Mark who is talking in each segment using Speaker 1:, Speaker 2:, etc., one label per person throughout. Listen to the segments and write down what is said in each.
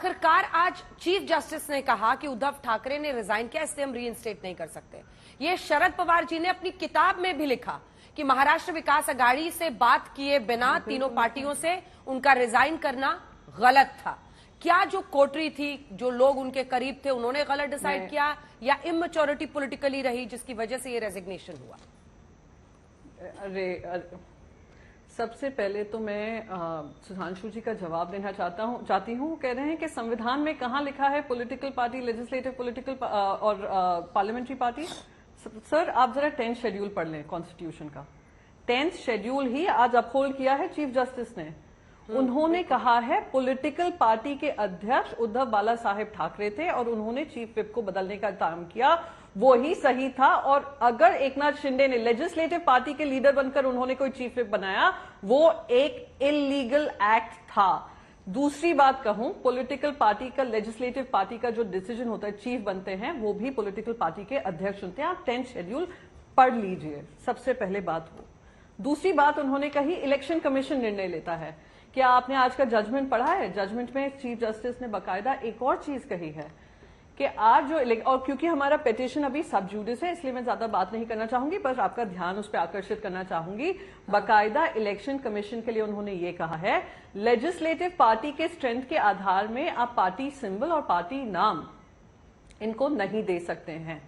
Speaker 1: आखिरकार आज chief justice ने कहा कि उद्धव ठाकरे ने रिजाइन किया, इससे हम रीइंस्टेट नहीं कर सकते। ये शरद पवार जी ने अपनी किताब में भी लिखा कि महाराष्ट्र विकास अघाड़ी से बात किए बिना तीनों पार्टियों से उनका रिजाइन करना गलत था। क्या जो कोटरी थी, जो लोग उनके करीब थे, उन्होंने गलत डिसाइड किया या इमेच्योरिटी पॉलिटिकली रही जिसकी वजह से ये रेजिग्नेशन हुआ?
Speaker 2: सबसे पहले तो मैं सुधांशु जी का जवाब देना चाहती हूँ। कह रहे हैं कि संविधान में कहाँ लिखा है पॉलिटिकल पार्टी, लेजिस्लेटिव पॉलिटिकल और पार्लियामेंट्री पार्टी। सर आप जरा 10th शेड्यूल पढ़ लें कॉन्स्टिट्यूशन का। 10th शेड्यूल ही आज अपहोल्ड किया है चीफ जस्टिस ने। उन्होंने कहा है पॉलिटिकल पार्टी के अध्यक्ष उद्धव बाला साहेब ठाकरे थे और उन्होंने चीफ विप को बदलने का काम किया, वो ही सही था। और अगर एकनाथ शिंदे ने लेजिस्लेटिव पार्टी के लीडर बनकर उन्होंने कोई चीफ विप बनाया, वो एक इलीगल एक्ट था। दूसरी बात कहूं, पॉलिटिकल पार्टी का, लेजिस्लेटिव पार्टी का जो डिसीजन होता है, चीफ बनते हैं, वो भी पॉलिटिकल पार्टी के अध्यक्ष होते हैं। आप 10th शेड्यूल पढ़ लीजिए, सबसे पहले बात हो। दूसरी बात उन्होंने कही इलेक्शन कमीशन निर्णय लेता है। क्या आपने आज का जजमेंट पढ़ा है? जजमेंट में चीफ जस्टिस ने बकायदा एक और चीज कही है कि आज जो और क्योंकि हमारा पिटीशन अभी सब जुडिस है, इसलिए मैं ज्यादा बात नहीं करना चाहूंगी, बस आपका ध्यान उस पर आकर्षित करना चाहूंगी। बकायदा इलेक्शन कमीशन के लिए उन्होंने ये कहा है, लेजिस्लेटिव पार्टी के स्ट्रेंथ के आधार में आप पार्टी सिंबल और पार्टी नाम इनको नहीं दे सकते हैं।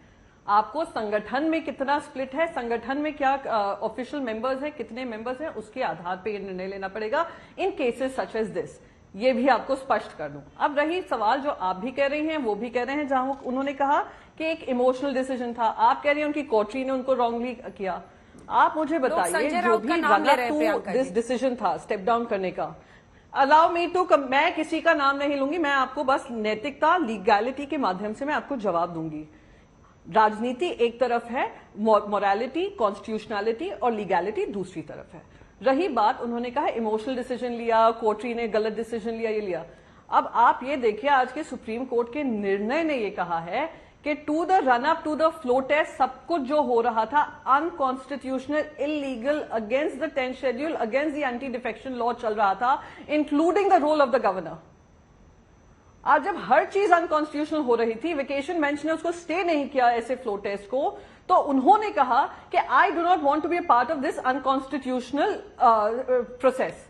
Speaker 2: आपको संगठन में कितना स्प्लिट है, संगठन में क्या ऑफिशियल मेंबर्स हैं, कितने मेंबर्स हैं, उसके आधार पर यह निर्णय लेना पड़ेगा इन केसेस सच एज दिस। ये भी आपको स्पष्ट कर दूं। अब रही सवाल जो आप भी कह रही हैं, वो भी कह रहे हैं, जहां उन्होंने कहा कि एक इमोशनल डिसीजन था। आप कह रही हैं उनकी कोर्टरी ने उनको रॉन्गली किया। आप मुझे बताइए जो भी गलत दिस डिसीजन था स्टेप डाउन करने का। अलाउ मी टू, मैं किसी का नाम नहीं लूंगी, मैं आपको बस नैतिकता, लीगैलिटी के माध्यम से मैं आपको जवाब दूंगी। राजनीति एक तरफ है, मोरालिटी, कॉन्स्टिट्यूशनैलिटी और लीगैलिटी दूसरी तरफ है। रही बात, उन्होंने कहा इमोशनल डिसीजन लिया, कोर्टरी ने गलत डिसीजन लिया, ये लिया। अब आप ये देखिए, आज के सुप्रीम कोर्ट के निर्णय ने ये कहा है कि to the run up to the floor test सब कुछ जो हो रहा था unconstitutional, illegal, against the 10th schedule, against the anti defection law चल रहा था, including the role of the governor. आज जब हर चीज अनकॉन्स्टिट्यूशनल हो रही थी, वेकेशन बेंच ने उसको स्टे नहीं किया ऐसे फ्लो टेस्ट को, तो उन्होंने कहा कि I do not want to be a part of this unconstitutional process,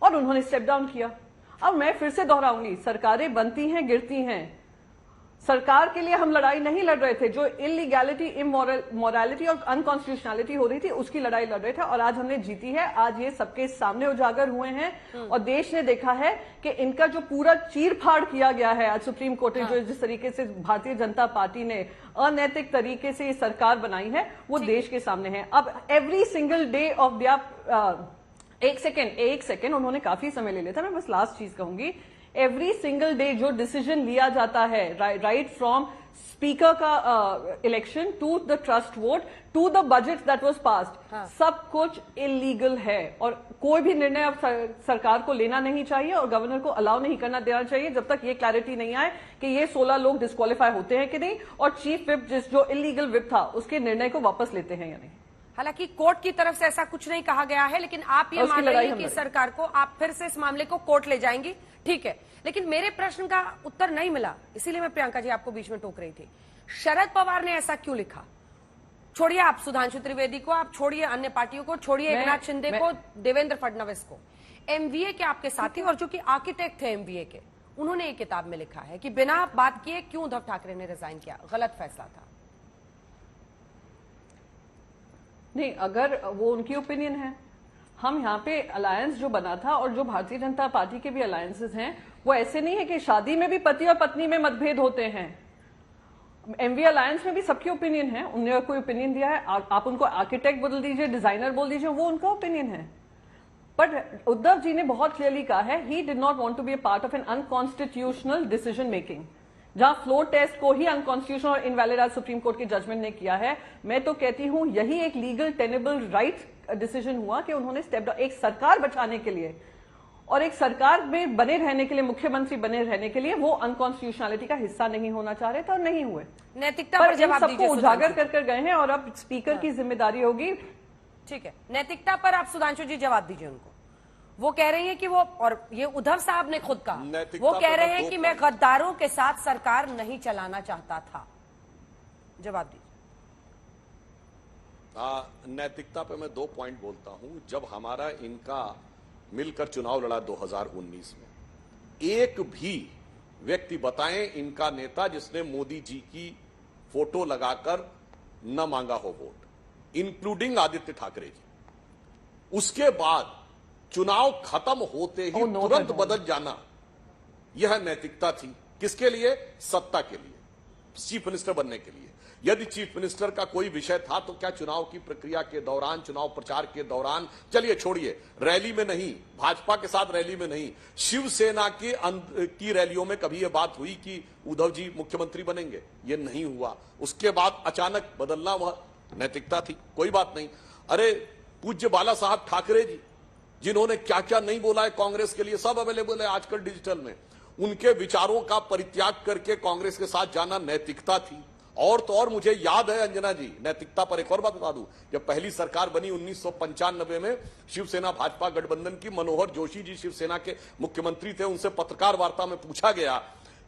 Speaker 2: और उन्होंने स्टेप डाउन किया। अब मैं फिर से दोहराऊंगी, सरकारें बनती हैं, गिरती हैं। सरकार के लिए हम लड़ाई नहीं लड़ रहे थे, जो इलीगैलिटी, इमोरालिटी और अनकॉन्स्टिट्यूशनलिटी हो रही थी उसकी लड़ाई लड़ रहे थे, और आज हमने जीती है। आज ये सबके सामने उजागर हुए हैं और देश ने देखा है कि इनका जो पूरा चीर फाड़ किया गया है आज सुप्रीम कोर्ट ने, जो जिस तरीके से भारतीय जनता पार्टी ने अनैतिक तरीके से ये सरकार बनाई है, वो देश के सामने है। अब every single day of the एक सेकेंड उन्होंने काफी समय ले लिया था, मैं बस लास्ट चीज कहूंगी। एवरी सिंगल डे जो डिसीजन लिया जाता है, राइट फ्रॉम स्पीकर का election to the trust vote to the budget that was passed, सब कुछ इलीगल है। और कोई भी निर्णय अब सरकार को लेना नहीं चाहिए और गवर्नर को अलाउ नहीं करना देना चाहिए जब तक ये क्लैरिटी नहीं आए कि ये 16 लोग डिस्क्वालीफाई होते हैं कि नहीं, और चीफ विप जो इलीगल विप था उसके निर्णय को वापस लेते हैं या नहीं।
Speaker 1: हालांकि कोर्ट की तरफ से ऐसा कुछ नहीं कहा गया है, लेकिन आप ये मान रही हैं कि सरकार को आप फिर से इस मामले को कोर्ट ले जाएंगी, ठीक है। लेकिन मेरे प्रश्न का उत्तर नहीं मिला, इसीलिए मैं प्रियंका जी आपको बीच में टोक रही थी। शरद पवार ने ऐसा क्यों लिखा? छोड़िए आप सुधांशु त्रिवेदी को, आप छोड़िए अन्य पार्टियों को, छोड़िए एकनाथ शिंदे को, देवेंद्र फडणवीस को, एमवीए के आपके साथी और जो कि आर्किटेक्ट थे एमवीए के, उन्होंने एक किताब में लिखा है कि बिना बात किए क्यों उद्धव ठाकरे ने रिजाइन किया, गलत फैसला था।
Speaker 2: नहीं, अगर वो उनकी ओपिनियन है, हम यहाँ पे अलायंस जो बना था और जो भारतीय जनता पार्टी के भी अलायंसेस हैं, वो ऐसे नहीं है कि शादी में भी पति और पत्नी में मतभेद होते हैं। एमवी अलायंस में भी सबकी ओपिनियन है। उन्होंने कोई ओपिनियन दिया है, आप उनको आर्किटेक्ट बोल दीजिए, डिजाइनर बोल दीजिए, वो उनका ओपिनियन है। बट उद्धव जी ने बहुत क्लियरली कहा है, he did not want to be a part of an unconstitutional decision making, जहां फ्लोर टेस्ट को ही अनकॉन्स्टिट्यूशनल और इनवैलिड आज सुप्रीम कोर्ट के जजमेंट ने किया है। मैं तो कहती हूं यही एक लीगल टेनेबल राइट डिसीजन हुआ कि उन्होंने स्टेप डाउन, एक सरकार बचाने के लिए और एक सरकार में बने रहने के लिए, मुख्यमंत्री बने रहने के लिए, वो अनकॉन्स्टिट्यूशनलिटी का हिस्सा नहीं होना चाह रहे थे और नहीं हुए।
Speaker 1: नैतिकता पर जवाब
Speaker 2: सबको उजागर कर गए हैं और अब स्पीकर की जिम्मेदारी होगी।
Speaker 1: ठीक है, नैतिकता पर आप सुधांशु जी जवाब दीजिए उनको। वो कह रही हैं कि वो, और ये उद्धव साहब ने खुद कहा,
Speaker 3: नैतिकता
Speaker 1: वो कह
Speaker 3: पर
Speaker 1: रहे
Speaker 3: मैं
Speaker 1: हैं
Speaker 3: दो
Speaker 1: कि मैं गद्दारों के साथ सरकार नहीं चलाना चाहता था। जवाब दीजिए।
Speaker 3: नैतिकता पे मैं 2 पॉइंट बोलता हूं। जब हमारा इनका मिलकर चुनाव लड़ा 2019 में, एक भी व्यक्ति बताएं इनका नेता जिसने मोदी जी की फोटो लगाकर न मांगा हो वोट, इंक्लूडिंग आदित्य ठाकरे जी। उसके बाद चुनाव खत्म होते ही तुरंत बदल जाना, यह नैतिकता थी। किसके लिए? सत्ता के लिए, चीफ मिनिस्टर बनने के लिए। यदि चीफ मिनिस्टर का कोई विषय था तो क्या चुनाव की प्रक्रिया के दौरान, चुनाव प्रचार के दौरान, चलिए छोड़िए, रैली में नहीं, भाजपा के साथ रैली में नहीं, शिवसेना की रैलियों में कभी यह बात हुई कि उद्धव जी मुख्यमंत्री बनेंगे? यह नहीं हुआ। उसके बाद अचानक बदलना, वह नैतिकता थी, कोई बात नहीं। अरे पूज्य बाला साहब ठाकरे जी, जिन्होंने क्या क्या नहीं बोला है कांग्रेस के लिए, सब अवेलेबल है आजकल डिजिटल में, उनके विचारों का परित्याग करके कांग्रेस के साथ जाना नैतिकता थी। और तो और मुझे याद है अंजना जी, नैतिकता पर एक और बात बता दूं, जब पहली सरकार बनी 1995 में, शिवसेना भाजपा गठबंधन की, मनोहर जोशी जी शिवसेना के मुख्यमंत्री थे, उनसे पत्रकार वार्ता में पूछा गया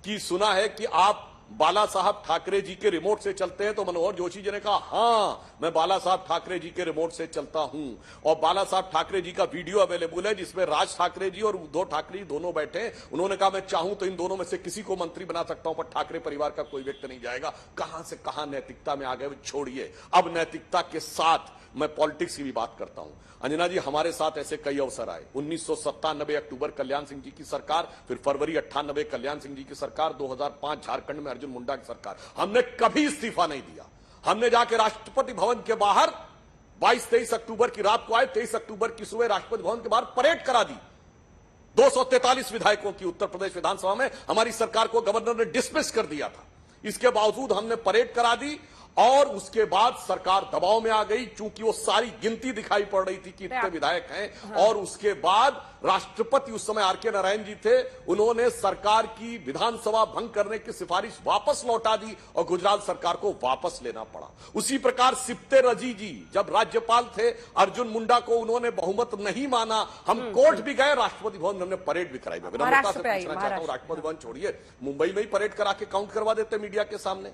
Speaker 3: कि सुना है कि आप बाला साहब ठाकरे जी के रिमोट से चलते हैं? तो मनोहर जोशी जी ने कहा, हां मैं बाला साहब ठाकरे जी के रिमोट से चलता हूं। और बाला साहब ठाकरे जी का वीडियो अवेलेबल है जिसमें राज ठाकरे जी और उद्धव ठाकरे जी दोनों बैठे हैं। उन्होंने कहा मैं चाहूं तो इन दोनों में से किसी को मंत्री बना सकता हूं, पर ठाकरे परिवार का कोई व्यक्ति नहीं जाएगा। कहां से कहां नैतिकता में आ गए, छोड़िए। अब नैतिकता के साथ मैं पॉलिटिक्स की भी बात करता हूं। अंजना जी, हमारे साथ ऐसे कई अवसर आए। 1997 अक्टूबर कल्याण सिंह जी की सरकार, फिर फरवरी 98 कल्याण सिंह जी की सरकार, 2005 झारखंड में अर्जुन मुंडा की सरकार। हमने कभी इस्तीफा नहीं दिया। हमने जाके राष्ट्रपति भवन के बाहर 22-23 अक्टूबर की रात को आए, 23 अक्टूबर की सुबह राष्ट्रपति भवन के बाहर परेड करा दी। 243 विधायकों की उत्तर प्रदेश विधानसभा में हमारी सरकार को गवर्नर ने डिसमिस कर दिया था। इसके बावजूद हमने परेड करा दी और उसके बाद सरकार दबाव में आ गई, चूंकि वो सारी गिनती दिखाई पड़ रही थी कि इतने विधायक हैं। हाँ। और उसके बाद राष्ट्रपति उस समय आर.के. नारायण जी थे, उन्होंने सरकार की विधानसभा भंग करने की सिफारिश वापस लौटा दी और गुजरात सरकार को वापस लेना पड़ा। उसी प्रकार सिप्ते रजी जी जब राज्यपाल थे, अर्जुन मुंडा को उन्होंने बहुमत नहीं माना, हम कोर्ट भी गए, राष्ट्रपति भवन हमने परेड भी कराई। विनम्रता से पूछना चाहता हूं, राष्ट्रपति भवन छोड़िए, मुंबई में ही परेड करा के काउंट करवा देते मीडिया के सामने।